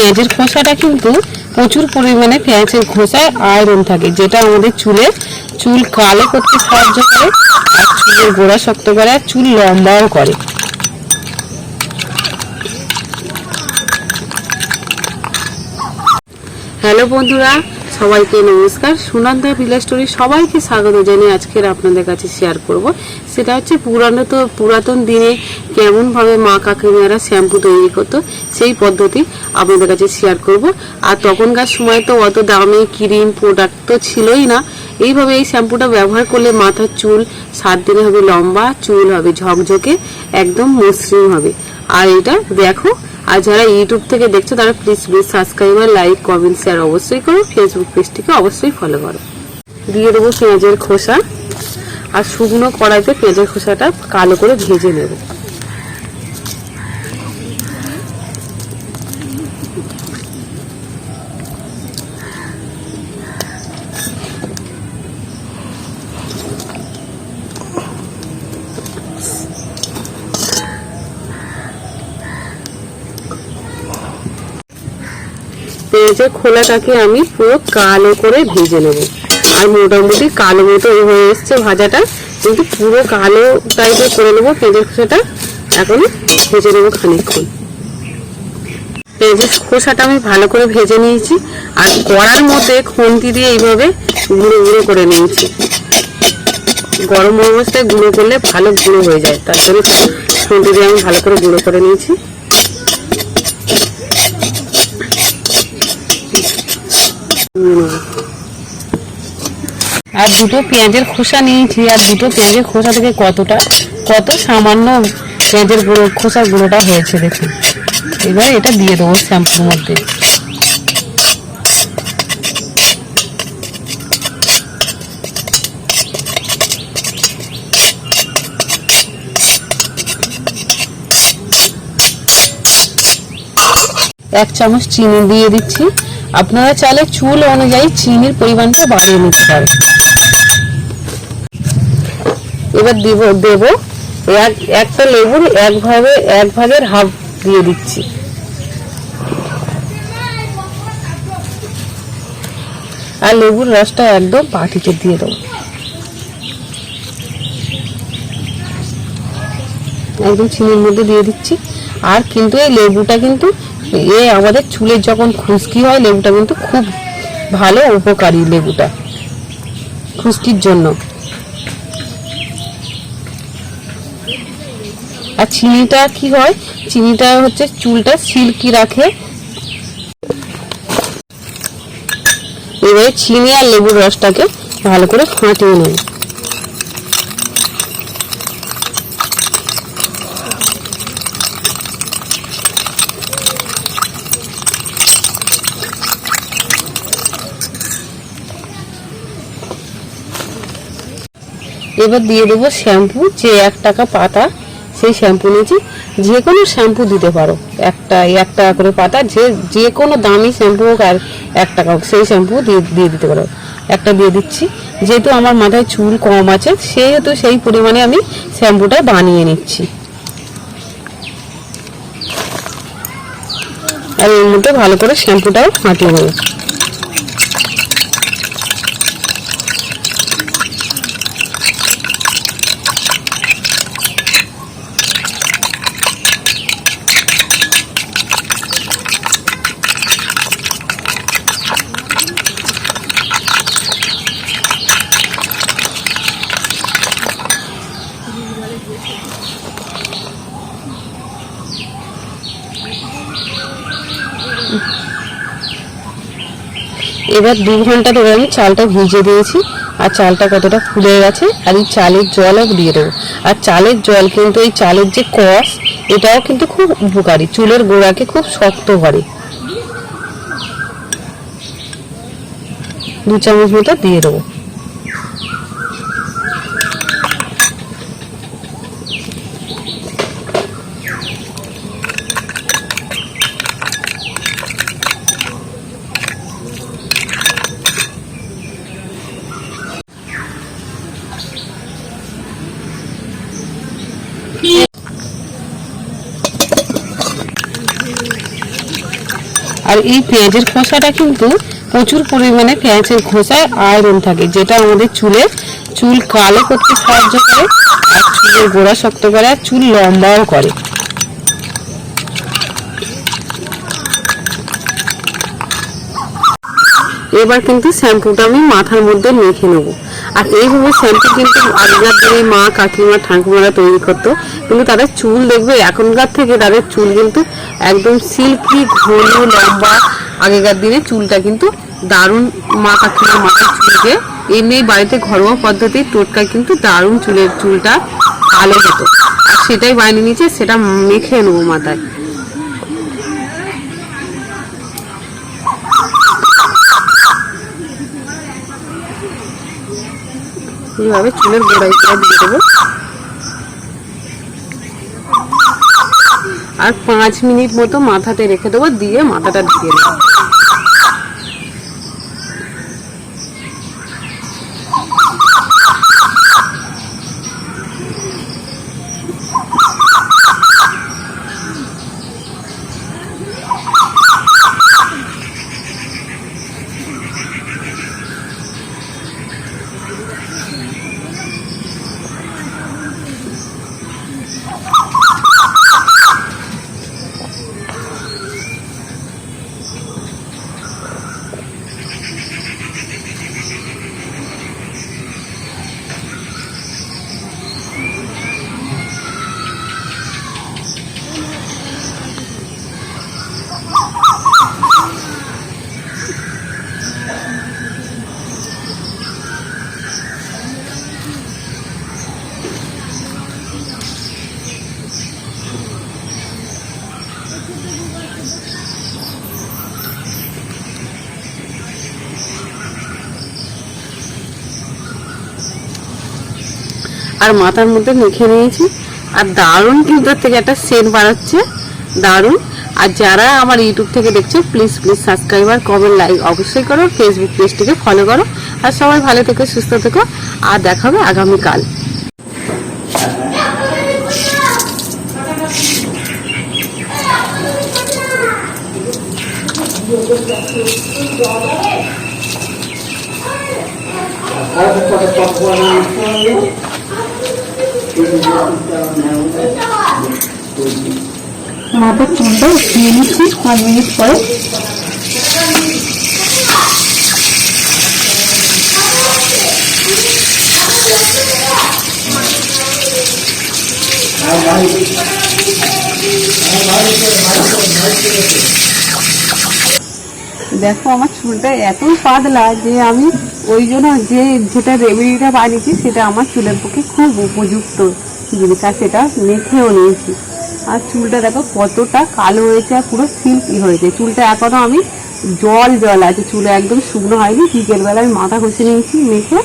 পেঁয়াজের খোসাটা কিন্তু প্রচুর পরিমাণে পেঁয়াজের খোসায় আয়রন থাকে, যেটা আমাদের চুল কালো করতে সাহায্য করে, আর চুলের গোড়া শক্ত করে, আর চুল লম্বাও করে। হ্যালো বন্ধুরা, সবাইকে নমস্কার। সুনন্দা ভিলেজ স্টোরি সবাইকে স্বাগত জানিয়ে আজকের আপনাদের কাছে শেয়ার করব। সেটা হচ্ছে পুরাতন দিনে কেমনভাবে মা কাকিমারা শ্যাম্পু তৈরি করতো, সেই পদ্ধতি আপনাদের কাছে শেয়ার করব। আর তখনকার সময় তো অত দামি ক্রিম প্রোডাক্ট তো ছিলই না। এইভাবে এই শ্যাম্পুটা ব্যবহার করলে মাথার চুল 7 দিনে হবে লম্বা, চুল হবে ঝকঝকে, একদম মসৃণ হবে। আর এটা দেখো, আর যারা ইউটিউব থেকে দেখছো তারা please subscribe, like, comment, share অবশ্যই করো। ফেসবুক পেজটিকে অবশ্যই ফলো করো। দিয়ে দেবো পেঁয়াজের খোসা, আর শুকনো কড়াইতে পেঁয়াজের খোসাটা কালো করে ভেজে নেব। পেঁয়াজের খোলাটাকে আমি পুরো কালো করে ভেজে নেব। আর মোটামুটি কালো মতো হয়ে এসছে ভাজাটা, কিন্তু পুরো কালো টাইপের করে নেবো পেঁয়াজের খোসাটা। এখন ভেজে নেবো খানিকক্ষণ। পেঁয়াজের খোসাটা আমি ভালো করে ভেজে নিয়েছি, আর কড়ার মধ্যে খুন্তি দিয়ে এইভাবে গুঁড়ো গুঁড়ো করে নিয়েছি। গরম অবস্থায় গুঁড়ো করলে ভালো গুঁড়ো হয়ে যায়, তার জন্য খুন্তি দিয়ে আমি ভালো করে গুঁড়ো করে নিয়েছি। আর দুটো পেঁয়াজের খোসা নিয়েছি, আর দুটো পেঁয়াজের খোসা থেকে কত সামান্য পেঁয়াজের খোসা গুঁড়োটা হয়েছে দেখুন। এবার এটা দিয়ে দেবো শ্যাম্পুর মধ্যে। এক চামচ চিনি দিয়ে দিচ্ছি। আপনারা চাইলে চুল অনুযায়ী চিনির পরিমাণটা বাড়িয়ে নিতে পারেন। এবার দেব একটা লেবুর এক ভাগের হাফ দিয়ে দিচ্ছি। আর লেবুর রসটা একদম বাটিতে দিয়ে দেবো, একদম চিনির মধ্যে দিয়ে দিচ্ছি। আর কিন্তু এই লেবুটা কিন্তু আমাদের চুলের যখন খুশকি হয়, লেবুটা কিন্তু খুব ভালো উপকারী, লেবুটা খুশকির জন্য। আর চিনিটা কি হয়, চিনিটা হচ্ছে চুলটা সিল্কি রাখে। এবারে চিনি আর লেবুর রসটাকে ভালো করে ফাটিয়ে নেব। এবার দিয়ে দেবো শ্যাম্পু, যে 1 টাকা পাতা সেই শ্যাম্পু নিয়েছি। যে কোনো শ্যাম্পু দিতে পারো, 1 টাকা করে পাতা, যে কোনো দামি শ্যাম্পু হোক আর 1 টাকা হোক, সেই শ্যাম্পু দিয়ে দিতে পারো। একটা দিয়ে দিচ্ছি, যেহেতু আমার মাথায় চুল কম আছে সেহেতু সেই পরিমাণে আমি শ্যাম্পুটা বানিয়ে নিচ্ছি। আর এর মধ্যে ভালো করে শ্যাম্পুটাও ফাটিয়ে নেব। এবার 2 ঘন্টা ধরে আমি চালটা ভিজিয়ে দিয়েছি, আর চালটা কতটা ফুলে গেছে। আর এই চালের জলও দিয়ে দেবো। আর চালের জল কিন্তু, এই চালের যে কষ, এটাও কিন্তু খুব উপকারী, চুলের গোড়াকে খুব শক্ত করে। 2 চামচ মতো দিয়ে দেবো। আর এই পেঁয়াজের খোসাটা কিন্তু প্রচুর পরিমাণে পেঁয়াজের খোসায় আয়রন থাকে, যেটা আমাদের চুল কালো করতে সাহায্য করে, আর চুলের গোড়া শক্ত করে, আর চুল লম্বাও করে। এবার কিন্তু শ্যাম্পুটা আমি মাথার মধ্যে মেখে নেবো। আর এইভাবে শ্যাম্পু কিন্তু আগেকার দিনে মা কাকিমা ঠাকুমারা তৈরি করতো, কিন্তু তাদের চুল দেখবে এখনকার থেকে তাদের চুল কিন্তু একদম সিল্কি ঘন লম্বা। আগেকার দিনে চুলটা কিন্তু দারুণ, মা কাকিমা মাথার চুলকে এমনি বাড়িতে ঘরোয়া পদ্ধতির টোটকা কিন্তু দারুণ চুলটা কালো হতো। আর সেটাই বানিয়ে নিয়েছে, সেটা মেখে নেবো মাথায়। এইভাবে চুলের গোড়ায় দিয়ে দেবো। আর 5 মিনিট মতো মাথাতে রেখে দেবো, দিয়ে মাথাটা ধুয়ে দেবো। আর মাথার মধ্যে মেখে নিয়েছি। আর দারুণ কিন্তু থেকে একটা সেন্ট বাড়াচ্ছে, দারুণ। আর যারা আমার ইউটিউব থেকে দেখছো প্লিজ সাবস্ক্রাইব আর কমেন্ট লাইক অবশ্যই করো, ফেসবুক পেজটিকে ফলো করো। আর সবাই ভালো থেকো, সুস্থ থেকো, আর দেখা হবে আগামীকাল। মাথার চুলটা ধুয়ে নিচ্ছি 5 মিনিট পরে। দেখো আমার চুলটা এতই পাতলা যে আমি ওই জন্য যেটা রেমেডিটা বানিয়েছি সেটা আমার চুলের পক্ষে খুব উপযুক্ত জিনিস, আর সেটা মেখেও নিয়েছি। আর চুলটা দেখো কতটা কালো হয়েছে, আর পুরো সিল্কি হয়েছে। চুলটা এখনো আমি জল আছে, চুলে একদম শুকনো হয়নি। বিকেলবেলা আমি মাথা ঘষে নিয়েছি মেখে।